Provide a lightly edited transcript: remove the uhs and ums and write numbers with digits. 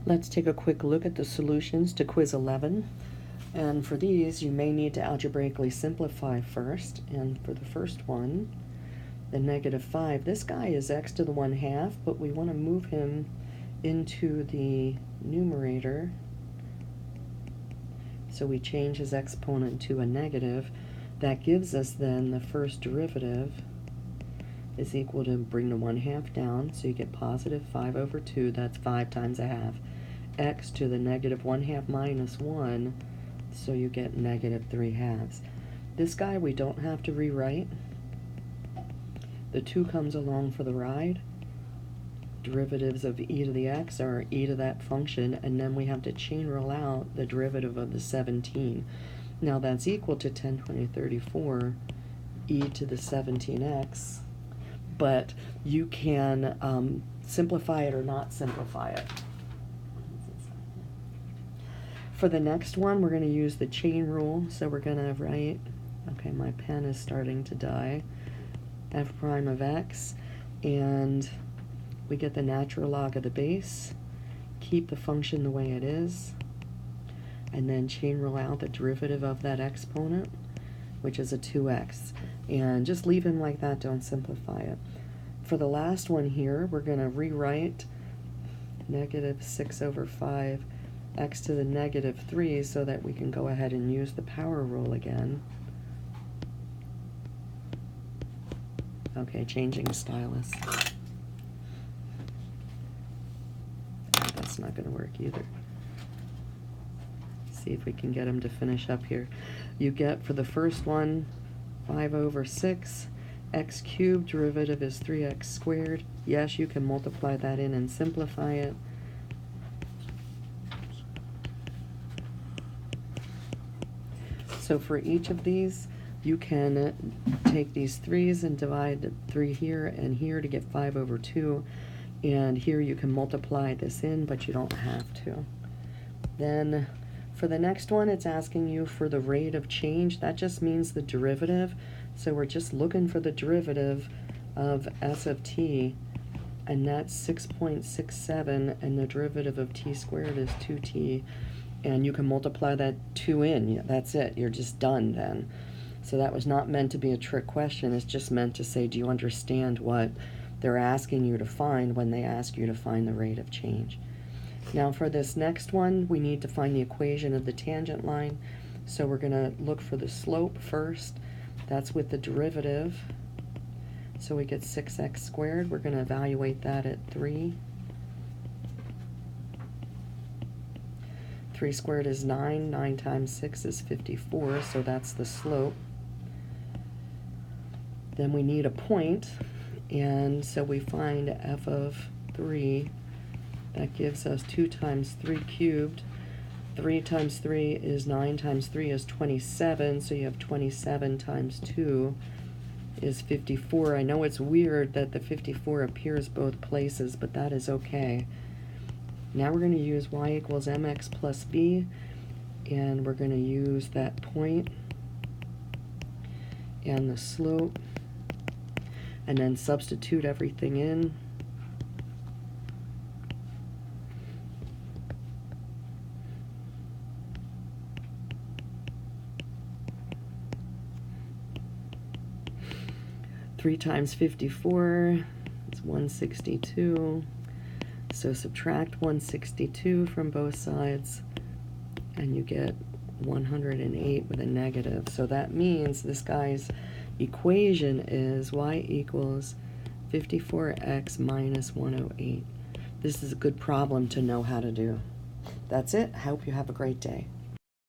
Let's take a quick look at the solutions to quiz 11. And for these, you may need to algebraically simplify first. And for the first one, the -5, this guy is x to the 1/2, but we want to move him into the numerator. So we change his exponent to a negative. That gives us then the first derivative is equal to, bring the 1/2 down, so you get positive 5/2, that's 5 times 1/2. X to the -1/2 minus 1, so you get -3/2. This guy we don't have to rewrite. The 2 comes along for the ride. Derivatives of e to the x are e to that function, and then we have to chain rule out the derivative of the 17. Now that's equal to 10, 20, 34 e to the 17x, but you can simplify it or not simplify it. For the next one, we're going to use the chain rule, so we're going to write, okay, my pen is starting to die, f prime of x, and we get the natural log of the base, keep the function the way it is, and then chain rule out the derivative of that exponent, which is a 2x, and just leave him like that, don't simplify it. For the last one here, we're going to rewrite -6/5 x to the -3 so that we can go ahead and use the power rule again. Okay, changing stylus. That's not going to work either. See if we can get him to finish up here. You get, for the first one, 5/6. X cubed derivative is 3x squared. Yes, you can multiply that in and simplify it. So for each of these, you can take these 3's and divide 3 here and here to get 5/2. And here you can multiply this in, but you don't have to. Then for the next one, it's asking you for the rate of change. That just means the derivative. So we're just looking for the derivative of s of t, and that's 6.67, and the derivative of t squared is 2t. And you can multiply that 2 in. That's it. You're just done then. So that was not meant to be a trick question. It's just meant to say, do you understand what they're asking you to find when they ask you to find the rate of change? Now for this next one, we need to find the equation of the tangent line. So we're going to look for the slope first. That's with the derivative. So we get 6x squared. We're going to evaluate that at 3. 3 squared is 9. 9 times 6 is 54, so that's the slope. Then we need a point, and so we find f of 3. That gives us 2 times 3 cubed. 3 times 3 is 9 times 3 is 27, so you have 27 times 2 is 54. I know it's weird that the 54 appears both places, but that is okay. Now we're going to use y equals mx plus b, and we're going to use that point and the slope, and then substitute everything in. Three times 54 is 162. So subtract 162 from both sides, and you get 108 with a negative. So that means this guy's equation is y equals 54x minus 108. This is a good problem to know how to do. That's it. I hope you have a great day.